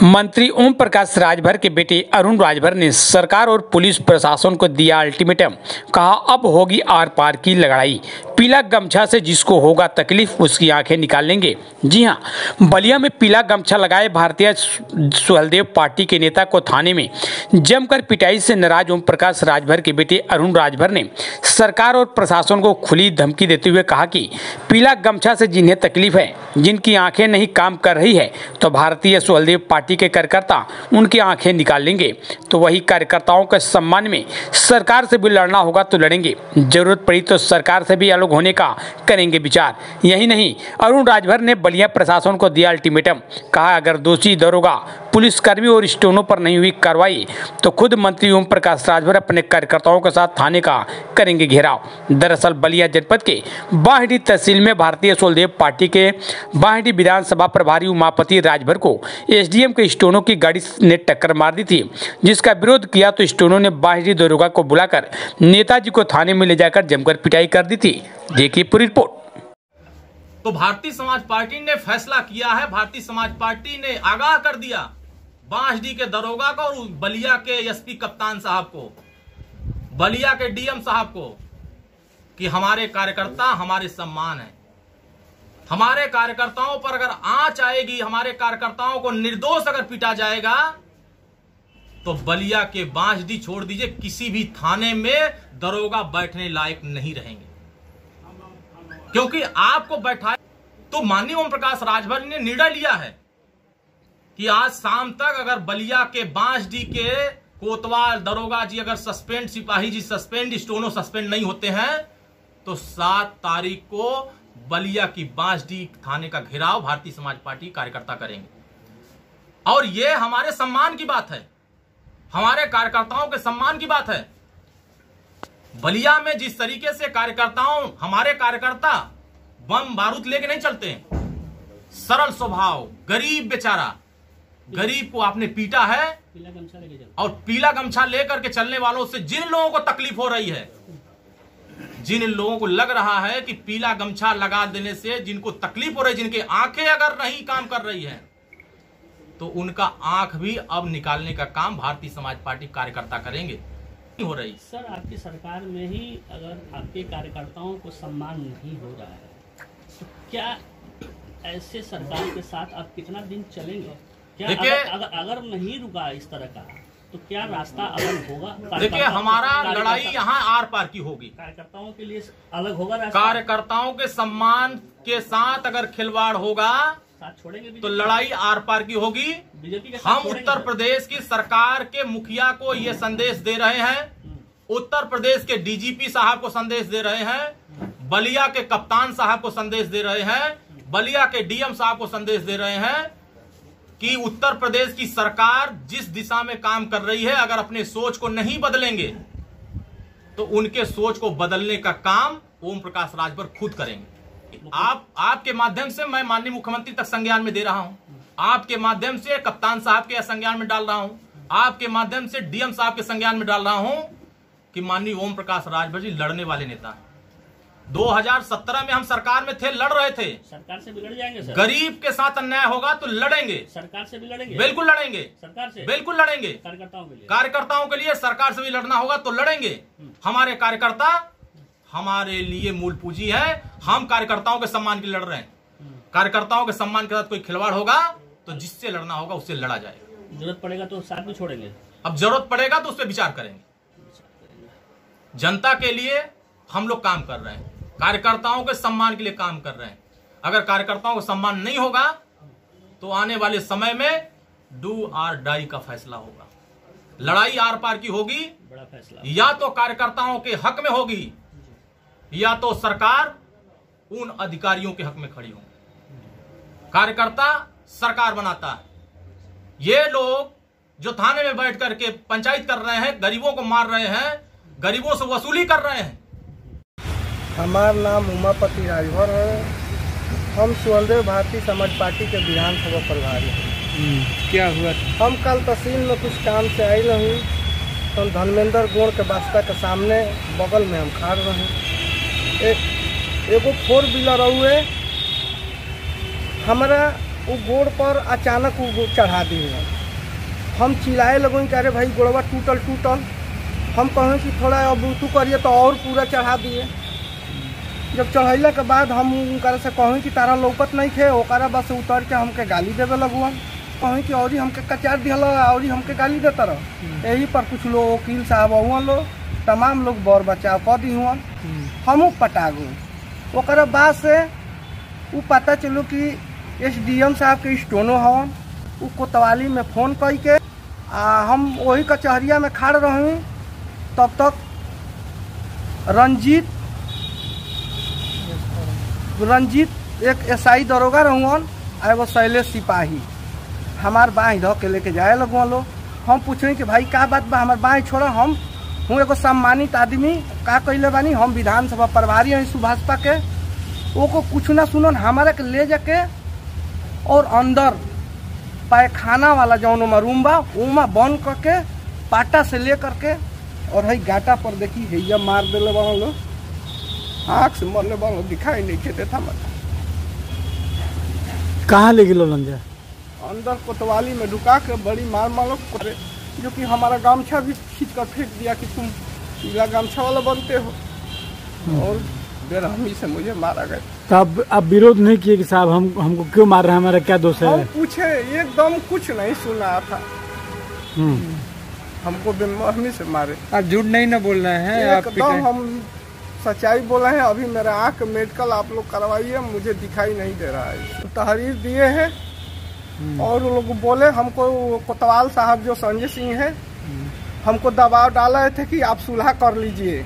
मंत्री ओम प्रकाश राजभर के बेटे अरुण राजभर ने सरकार और पुलिस प्रशासन को दिया अल्टीमेटम। कहा, अब होगी आर पार की लड़ाई। पीला गमछा से जिसको होगा तकलीफ उसकी आंखें निकाल लेंगे। जी हां, बलिया में पीला गमछा लगाए भारतीय सुहलदेव पार्टी के नेता को थाने में जमकर पिटाई से नाराज ओम प्रकाश राजभर के बेटे अरुण राजभर ने सरकार और प्रशासन को खुली धमकी देते हुए कहा कि पीला गमछा से जिन्हें तकलीफ है, जिनकी आंखें नहीं काम कर रही है, तो भारतीय सुहलदेव पार्टी के कार्यकर्ता उनकी आंखें निकाल लेंगे। तो वही कार्यकर्ताओं के सम्मान में सरकार से भी लड़ना होगा तो लड़ेंगे, जरूरत पड़ी तो सरकार से भी अलग होने का करेंगे विचार। यही नहीं, अरुण राजभर ने बलिया प्रशासन को दिया अल्टीमेटम। कहा, अगर दोषी दरोगा, पुलिसकर्मी और स्टोनों पर नहीं हुई कार्रवाई तो खुद मंत्री ओम प्रकाश राजभर अपने कार्यकर्ताओं के साथ थाने का करेंगे घेराव। दरअसल बलिया जनपद के बाहडी तहसील में भारतीय सुहलदेव पार्टी के बाहडी विधानसभा प्रभारी उमापति राजभर को एसडीएम के स्टोनों की गाड़ी ने टक्कर मार दी थी, जिसका विरोध किया तो स्टोनों ने बाहडी दरोगा को बुलाकर नेताजी को थाने में ले जाकर जमकर पिटाई कर दी थी। देखिए पूरी रिपोर्ट। तो भारतीय समाज पार्टी ने फैसला किया है, भारतीय समाज पार्टी ने आगाह कर दिया बांसडी के दरोगा को और बलिया के एसपी कप्तान साहब को, बलिया के डीएम साहब को, कि हमारे कार्यकर्ता हमारे सम्मान है। हमारे कार्यकर्ताओं पर अगर आंच आएगी, हमारे कार्यकर्ताओं को निर्दोष अगर पीटा जाएगा तो बलिया के बांसडी छोड़ दीजिए, किसी भी थाने में दरोगा बैठने लायक नहीं रहेंगे। क्योंकि आपको बैठाए तो माननीय ओम प्रकाश राजभर ने निर्णय लिया है कि आज शाम तक अगर बलिया के बांसडी के कोतवाल दरोगा जी, अगर सस्पेंड सिपाही जी सस्पेंड, स्टोनो सस्पेंड नहीं होते हैं तो 7 तारीख को बलिया की बांसडी थाने का घेराव भारतीय समाज पार्टी कार्यकर्ता करेंगे। और यह हमारे सम्मान की बात है, हमारे कार्यकर्ताओं के सम्मान की बात है। बलिया में जिस तरीके से कार्यकर्ताओं, हमारे कार्यकर्ता बम बारूद लेके नहीं चलते हैं, सरल स्वभाव, गरीब बेचारा, गरीब को आपने पीटा है और पीला गमछा लेकर के चलने वालों से जिन लोगों को तकलीफ हो रही है, जिन लोगों को लग रहा है कि पीला गमछा लगा देने से जिनको तकलीफ हो रही है, जिनकी आंखें अगर नहीं काम कर रही है, तो उनका आंख भी अब निकालने का काम भारतीय समाज पार्टी कार्यकर्ता करेंगे। हो रही सर, आपकी सरकार में ही अगर आपके कार्यकर्ताओं को सम्मान नहीं हो रहा है तो क्या ऐसे सरकार के साथ आप कितना दिन चलेंगे? क्या अगर नहीं रुका इस तरह का तो क्या रास्ता अलग होगा? देखिए, हमारा लड़ाई यहाँ आर पार की होगी। कार्यकर्ताओं के लिए अलग होगा रास्ता। कार्यकर्ताओं के सम्मान के साथ अगर खिलवाड़ होगा साथ छोड़ेंगे तो लड़ाई आर पार की होगी। बीजेपी के हम उत्तर प्रदेश की सरकार के मुखिया को ये संदेश दे रहे हैं, उत्तर प्रदेश के डीजीपी साहब को संदेश दे रहे हैं, बलिया के कप्तान साहब को संदेश दे रहे हैं, बलिया के डीएम साहब को संदेश दे रहे हैं कि उत्तर प्रदेश की सरकार जिस दिशा में काम कर रही है, अगर अपने सोच को नहीं बदलेंगे तो उनके सोच को बदलने का काम ओम प्रकाश राजभर खुद करेंगे। आपके माध्यम से मैं माननीय मुख्यमंत्री तक संज्ञान में दे रहा हूं, आपके माध्यम से कप्तान साहब के संज्ञान में डाल रहा हूं, आपके माध्यम से डीएम साहब के संज्ञान में डाल रहा हूं कि माननीय ओम प्रकाश राजभर जी लड़ने वाले नेता हैं। 2017 में हम सरकार में थे, लड़ रहे थे, सरकार से भी लड़ जाएंगे सर। गरीब के साथ अन्याय होगा तो लड़ेंगे, सरकार से भी लड़ेंगे, बिल्कुल लड़ेंगे, सरकार से बिल्कुल लड़ेंगे। कार्यकर्ताओं के लिए सरकार से भी लड़ना होगा तो लड़ेंगे। हमारे कार्यकर्ता हमारे लिए मूल पूंजी है, हम कार्यकर्ताओं के सम्मान के लिए लड़ रहे हैं। कार्यकर्ताओं के सम्मान के साथ कोई खिलवाड़ होगा तो जिससे लड़ना होगा उससे लड़ा जाएगा। जरूरत पड़ेगा तो साथ भी छोड़ेंगे, अब जरूरत पड़ेगा तो उस पर विचार करेंगे। जनता के लिए हम लोग काम कर रहे हैं, कार्यकर्ताओं के सम्मान के लिए काम कर रहे हैं। अगर कार्यकर्ताओं को सम्मान नहीं होगा तो आने वाले समय में डू और डाई का फैसला होगा। लड़ाई आर पार की होगी, बड़ा फैसला, या तो कार्यकर्ताओं के हक में होगी या तो सरकार उन अधिकारियों के हक में खड़ी होगी। कार्यकर्ता सरकार बनाता है, ये लोग जो थाने में बैठ करके पंचायत कर रहे हैं, गरीबों को मार रहे हैं, गरीबों से वसूली कर रहे हैं। हमारा नाम उमापति राजभर है, हम सुहलदेव भारतीय समाज पार्टी के विधानसभा प्रभारी हैं। क्या हुआ? हम कल तहसील में कुछ काम से आए नहीं तो धर्मेंद्र गोड़ के बास्ता के सामने बगल में हम खा रहे हैं। एगो 4 व्हीलर हुए हमारा वो गोड़ पर अचानक वो चढ़ा दी है। हम चिल्लाए लगों कि अरे भाई गोड़वा टूटल टूटल। हम कहें कि थोड़ा अब तू करिए तो और पूरा चढ़ा दिए। जब चढ़ैला के बाद हम उनका से कहें कि तारा लौकत नहीं थे, ओकरा बस उतर के हमके गाली देवे लगुआ। कहें कि और हमके कचार दिहल और हमके गाली देता रह। यही पर कुछ लोग वकील साहब हुआ लोग तमाम लोग बर बचाव कर दी हुआ। हमू पटा गए। ओकरा बाद से वो पता चलो कि SDM साहब के स्टोनो हवन। वो कोतवाली में फ़ोन कई के हम वही कचहरिया में खड़ रही। तब तक रंजीत एक SI दरोगा रहुअन आ एगो शैलेश सिपाही हमार बाँह धो के लेके जाए लगुआ लो। हम पूछे कि भाई का बात बा, हमार बाँह छोड़ा। हम हूँ एगो सम्मानित आदमी का कहले बानी, हम विधानसभा प्रभारी हैं सुभाषपा के। वो को कुछ ना सुनन हमारा के ले जाके और अंदर पैखाना वाला जौन ओमा रूम बा ओमा बंद करके पाटा से ले करके और हई गाटा पर देखी हैया मार देले बा लोग। आँख से मरले बा लोग, दिखाई नहीं देते था। मत कहाँ ले गिलो लंजा? अंदर कोतवाली में ढुका के बड़ी मार मारो, जो कि हमारा गामछा भी खींच कर फेंक दिया कि तुम पीला गामछा वाला बनते हो। और बेरहमी से मुझे मारा गया। तब आप विरोध नहीं किए कि साहब हमको क्यों मार रहे हैं, हमारा क्या दोष है? हम पूछे, एकदम कुछ नहीं सुना था। हमको बेरहमी से मारे। आप झूठ नहीं ना बोल रहे हैं? एकदम हम सच्चाई बोले हैं। अभी मेरा आँख मेडिकल आप लोग करवाइए, मुझे दिखाई नहीं दे रहा है। तहरीर दिए हैं और वो लोग बोले हमको, कोतवाल साहब जो संजय सिंह है, हमको दबाव डाला थे कि आप सुलह कर लीजिए।